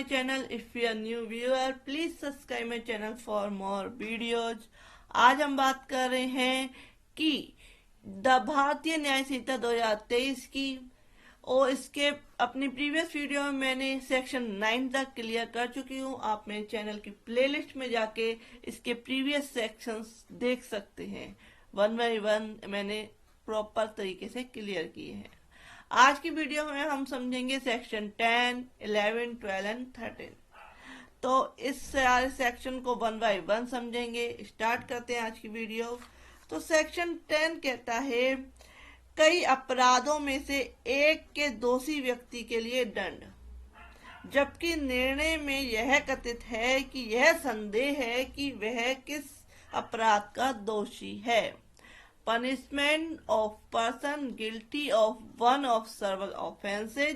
my channel. If you are new viewer, please subscribe my channel for more videos. आज हम बात कर रहे हैं कि द भारतीय न्याय संहिता 2023 की, और इसके अपनी प्रीवियस वीडियो में मैंने सेक्शन 9 तक क्लियर कर चुकी हूँ। आप मेरे चैनल की प्लेलिस्ट में जाके इसके प्रीवियस सेक्शंस देख सकते हैं। 1 बाय 1 मैंने प्रॉपर तरीके से क्लियर किए हैं। आज की वीडियो में हम समझेंगे सेक्शन 10, 11, 12 एंड 13। तो इस सारे सेक्शन को 1 बाय 1 समझेंगे। स्टार्ट करते हैं आज की वीडियो। तो सेक्शन 10 कहता है कई अपराधों में से एक के दोषी व्यक्ति के लिए दंड, जबकि निर्णय में यह कथित है कि यह संदेह है कि वह किस अपराध का दोषी है। Punishment of person guilty of one of several offences,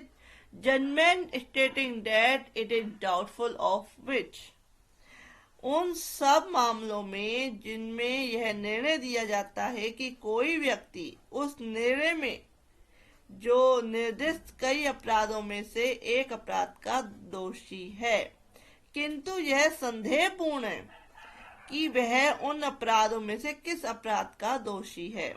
judgment stating that it is doubtful of which। उन सब मामलों में जिनमें यह निर्णय दिया जाता है कि कोई व्यक्ति उस निर्णय में जो निर्दिष्ट कई अपराधों में से एक अपराध का दोषी है, किंतु यह संदेहपूर्ण है कि वह उन अपराधों में से किस अपराध का दोषी है।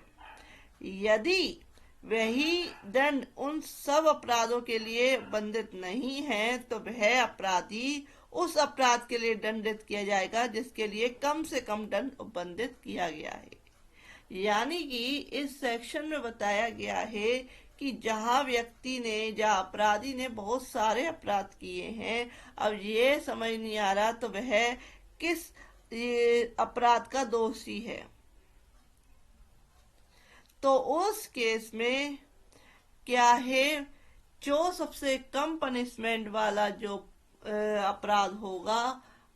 यदि वही दंड उन सब अपराधों के लिए बंधित नहीं है, तो वह अपराधी उस अपराध के लिए दंडित किया जाएगा जिसके लिए कम से कम दंड उपबंधित किया गया है। यानी कि इस सेक्शन में बताया गया है कि जहां अपराधी ने बहुत सारे अपराध किए हैं, अब ये समझ नहीं आ रहा तो वह किस अपराध का दोषी है। तो उस केस में क्या है, जो सबसे कम पनिशमेंट वाला जो अपराध होगा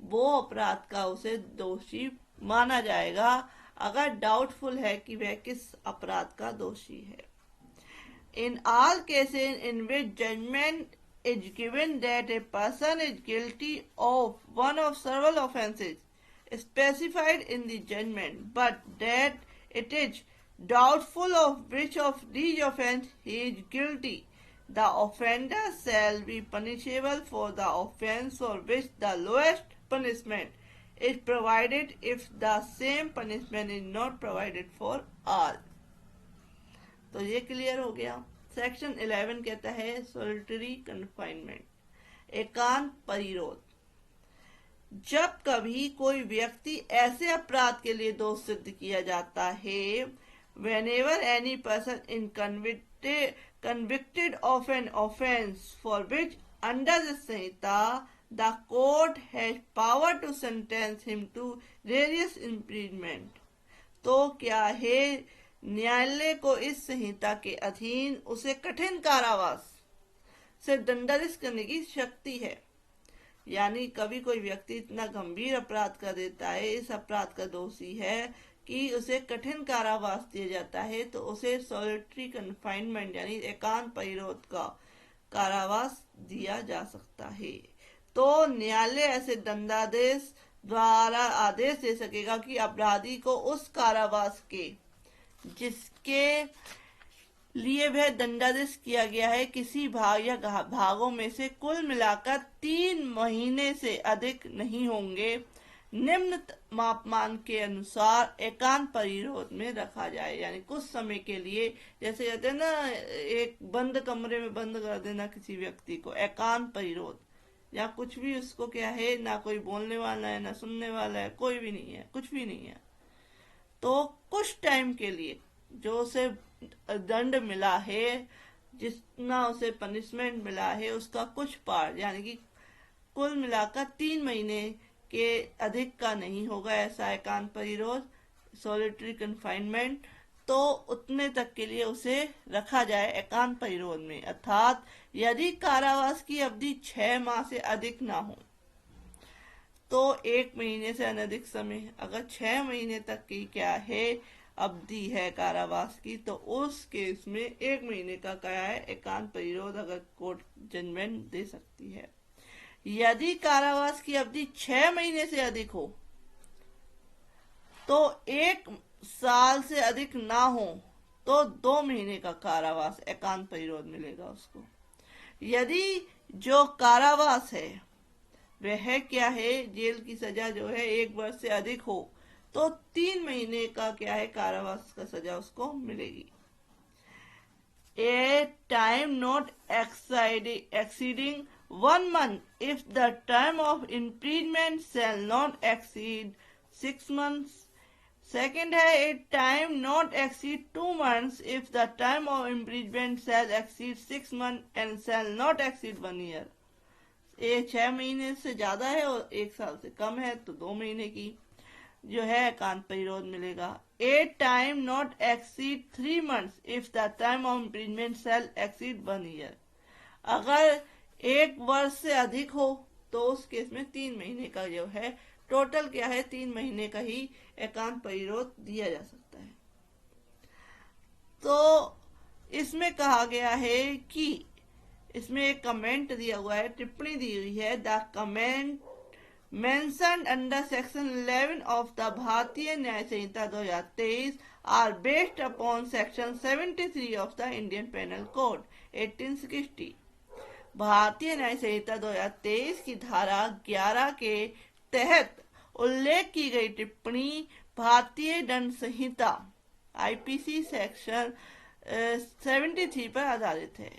वो अपराध का उसे दोषी माना जाएगा, अगर डाउटफुल है कि वह किस अपराध का दोषी है। In all cases in which judgment is given that a person is guilty of one of several offences specified in the judgment, but that it is doubtful of which of these offences he is guilty, the offender shall be punishable for the offence for which the lowest punishment is provided if the same punishment is not provided for all। तो ये clear हो गया। Section 11 कहता है solitary confinement, एकांत परिरोध। जब कभी कोई व्यक्ति ऐसे अपराध के लिए दोष सिद्ध किया जाता है, whenever any person is convicted of an offense for which under the Sanhita the court has power to sentence him to various imprisonment, तो क्या है, न्यायालय को इस संहिता के अधीन उसे कठिन कारावास से दंडादेश करने की शक्ति है। यानी कभी कोई व्यक्ति इतना गंभीर अपराध कर देता है, इस अपराध का दोषी है कि उसे कठिन कारावास दिया जाता है, तो उसे सॉलिटरी कन्फाइनमेंट यानी एकांत परिरोध का कारावास दिया जा सकता है। तो न्यायालय ऐसे दंडादेश द्वारा आदेश दे सकेगा कि अपराधी को उस कारावास के जिसके लिए वह दंडादेश किया गया है किसी भाग या भागों में से कुल मिलाकर 3 महीने से अधिक नहीं होंगे, निम्न मापमान के अनुसार एकांत परिरोध में रखा जाए। यानी कुछ समय के लिए, जैसे कहते हैं ना, एक बंद कमरे में बंद कर देना किसी व्यक्ति को, एकांत परिरोध, या कुछ भी उसको क्या है, ना कोई बोलने वाला है ना सुनने वाला है, कोई भी नहीं है, कुछ भी नहीं है, तो कुछ टाइम के लिए जो उसे दंड मिला है, जितना उसे पनिशमेंट मिला है, उसका कुछ पार्ट यानी कि कुल मिलाकर 3 महीने के अधिक का नहीं होगा ऐसा एकांत परिरोध, सॉलिटरी कन्फाइनमेंट, तो उतने तक के लिए उसे रखा जाए एकांत परिरोध में। अर्थात यदि कारावास की अवधि 6 माह से अधिक ना हो तो 1 महीने से अनधिक समय, अगर 6 महीने तक की क्या है अवधि है कारावास की, तो उस केस में 1 महीने का क्या है, एकांत परिरोध अगर कोर्ट जजमेंट दे सकती है। यदि कारावास की अवधि 6 महीने से अधिक हो तो 1 साल से अधिक ना हो तो 2 महीने का कारावास एकांत परिरोध मिलेगा उसको। यदि जो कारावास है वह क्या है, जेल की सजा जो है 1 वर्ष से अधिक हो तो 3 महीने का क्या है, कारावास का सजा उसको मिलेगी। A time not exceeding 1 month if the term of imprisonment shall not exceed 6 months. Second है a time not exceed 2 months if the term of imprisonment shall exceed 6 months and shall not exceed 1 year. ये 6 महीने से ज्यादा है और 1 साल से कम है तो 2 महीने की जो है एकांत परिरोध मिलेगा। A time not exceed 3 months if the time of imprisonment shall exceed 1 year। अगर 1 वर्ष से अधिक हो तो उस केस में 3 महीने का जो है टोटल क्या है, 3 महीने का ही एकांत परिरोध दिया जा सकता है। तो इसमें कहा गया है कि इसमें एक कमेंट दिया हुआ है, टिप्पणी दी हुई है, the comment mentioned under section 11 of the भारतीय न्याय संहिता 2023 are based upon section 73 of the Indian Penal Code 1860। भारतीय न्याय संहिता 2023 की धारा 11 के तहत उल्लेख की गई टिप्पणी भारतीय दंड संहिता आईपीसी सेक्शन 73 पर आधारित है।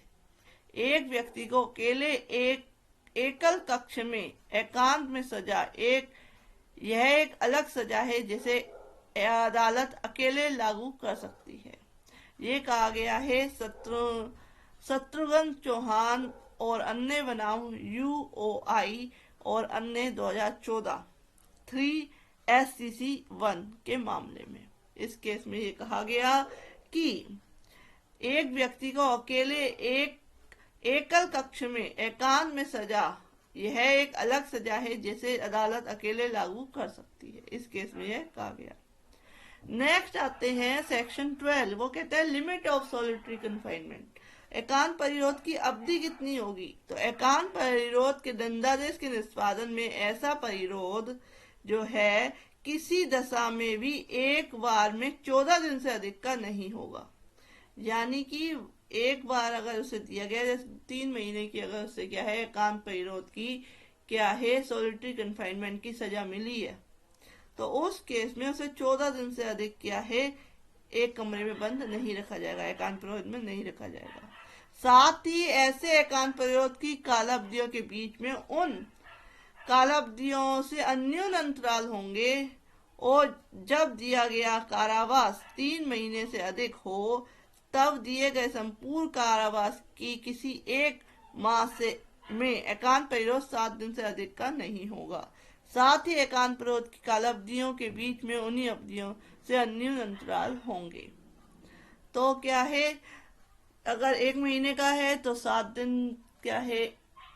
एक व्यक्ति को अकेले एक एकल कक्ष में एकांत में सजा यह एक अलग सजा है जिसे अदालत अकेले लागू कर सकती है। ये कहा गया है शत्रुघ्न चौहान और अन्य बनाम यूओआई और अन्य 2014 3SCC 1 के मामले में। इस केस में ये कहा गया कि एक व्यक्ति को अकेले एक एकल कक्ष में एकांत में सजा यह एक अलग सजा है जिसे अदालत अकेले लागू कर सकती है। इस केस में यह कहा गया। नेक्स्ट आते हैं सेक्शन 12। वो कहते हैं लिमिट ऑफ सॉलिटरी कन्फाइनमेंट। एकांत परिरोध की अवधि कितनी होगी? तो एकांत परिरोध के दंडादेश के निष्पादन में ऐसा परिरोध जो है किसी दशा में भी एक बार में 14 दिन से अधिक का नहीं होगा। यानी कि एक बार अगर उसे दिया गया, जैसे 3 महीने की अगर उसे क्या है एकांत परिरोध की क्या है सॉलिटरी कन्फाइनमेंट की सजा मिली है तो उस केस में उसे 14 दिन से अधिक क्या है एक कमरे में बंद नहीं रखा जाएगा, एकांत परिरोध में नहीं रखा जाएगा। साथ ही ऐसे एकांत परिरोध की कालावधियों के बीच में उन कालावधियों से अन्यून अंतराल होंगे और जब दिया गया कारावास 3 महीने से अधिक हो तब दिए गए संपूर्ण कारावास की किसी एक माह से में एकांत परिरोध 7 दिन से अधिक का नहीं होगा। साथ ही एकांत परिरोध की कालावधियों के बीच में उन्हीं अवधियों से अन्यून अंतराल होंगे। तो क्या है, अगर 1 महीने का है तो 7 दिन क्या है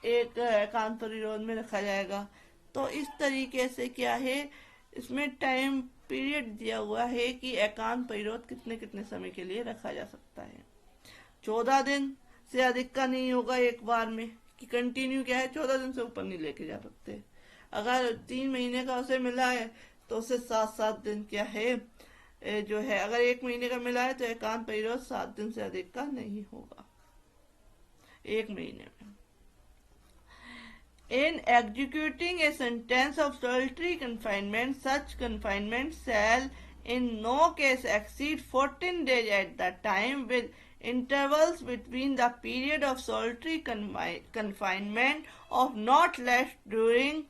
एक एकांत परिरोध में रखा जाएगा। तो इस तरीके से क्या है इसमें टाइम पीरियड दिया हुआ है कि एकांत परिरोध कितने कितने समय के लिए रखा जा सकता है। 14 दिन से अधिक का नहीं होगा एक बार में कि कंटिन्यू क्या है 14 दिन से ऊपर नहीं लेके जा सकते। अगर 3 महीने का उसे मिला है तो उसे 7-7 दिन क्या है जो है, अगर 1 महीने का मिला है तो एकांत परिरोध 7 दिन से अधिक का नहीं होगा 1 महीने में। In executing a sentence of solitary confinement, such confinement shall in no case exceed 14 days at the time, with intervals between the period of solitary confinement of not less during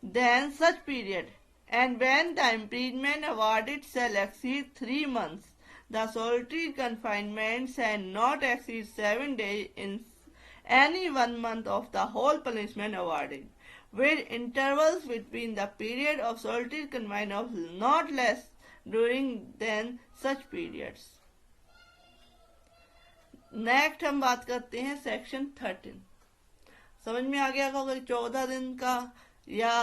than such period. And when the imprisonment awarded shall exceed 3 months, the solitary confinement shall not exceed 7 days in any 1 month of the whole punishment awarded, with intervals between the period of solitary confinement of not less during than such periods. Next हम बात करते हैं section 13। समझ में आ गया होगा 14 दिन का या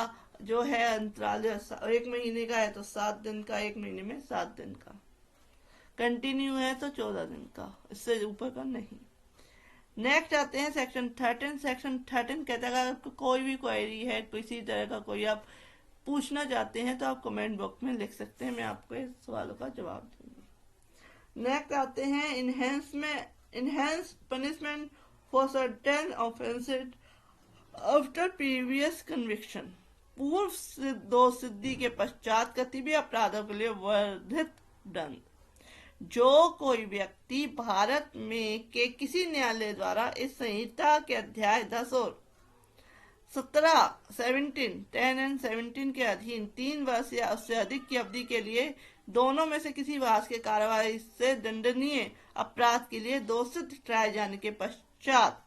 जो है अंतराल 1 महीने का है तो 7 दिन का, 1 महीने में 7 दिन का, कंटिन्यू है तो 14 दिन का, इससे ऊपर का नहीं। नेक्स्ट आते हैं सेक्शन 13। सेक्शन 13 कहता है अगर कोई भी क्वेरी है, किसी तरह का कोई आप पूछना चाहते हैं तो आप कमेंट बॉक्स में लिख सकते हैं, मैं आपको इस सवालों का जवाब दूंगी। नेक्स्ट आते हैं enhance punishment for certain offences after previous conviction, पूर्व दोष सिद्धि के पश्चात किसी भी अपराधों के लिए वर्धित दंड। जो कोई व्यक्ति भारत में के किसी न्यायालय द्वारा इस संहिता के अध्याय 10 और 10 एंड 17 के अधीन 3 वर्ष या उससे अधिक की अवधि के लिए दोनों में से किसी वास के कार्रवाई से दंडनीय अपराध के लिए दोषित ठहराए जाने के पश्चात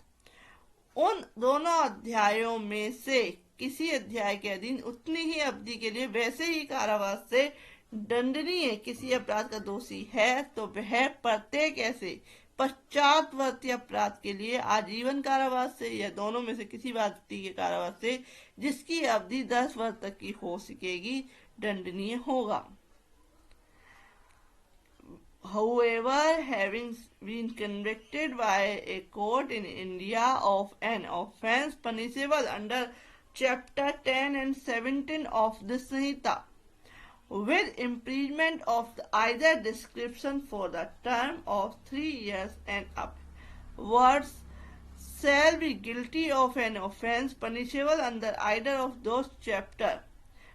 उन दोनों अध्यायों में से किसी अध्याय के अधीन उतनी ही अवधि के लिए वैसे ही कारावास से दंडनीय किसी अपराध का दोषी है तो वह प्रत्येक ऐसे पश्चातवर्ती अपराध के लिए आजीवन कारावास से या दोनों में से किसी व्यक्ति के कारावास से जिसकी अवधि 10 वर्ष तक की हो सकेगी दंडनीय होगा। However, having been convicted by a court in India of an offence punishable under Chapter 10 and 17 of the Sanhita, with imprisonment of either description for the term of 3 years and upwards, shall be guilty of an offence punishable under either of those chapters,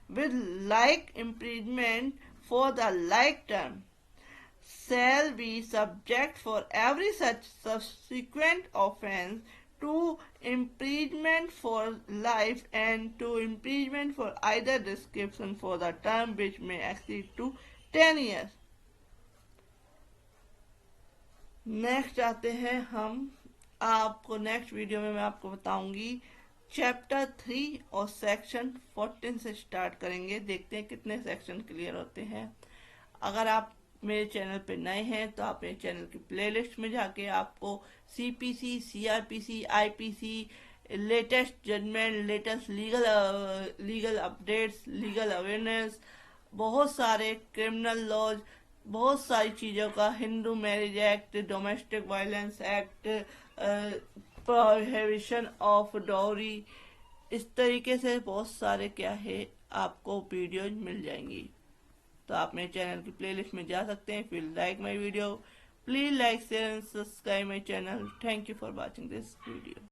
with like imprisonment for the like term, shall be subject for every such subsequent offence to imprisonment for life and to imprisonment for either description for the term which may exceed to 10 years. Next आते हैं हम आपको next video में मैं आपको बताऊंगी chapter 3 और section 14 से स्टार्ट करेंगे। देखते हैं कितने सेक्शन क्लियर होते हैं। अगर आप मेरे चैनल पे नए हैं तो आप मेरे चैनल की प्लेलिस्ट में जाके आपको CPC, CrPC, IPC, latest judgment, latest legal updates, legal awareness, बहुत सारे क्रिमिनल लॉज, बहुत सारी चीज़ों का, Hindu marriage act, domestic violence act, prohibition of dowry, इस तरीके से बहुत सारे क्या है आपको वीडियोज मिल जाएंगी। तो आप मेरे चैनल की प्लेलिस्ट में जा सकते हैं। If you like my video, please like, share and subscribe my channel. Thank you for watching this video.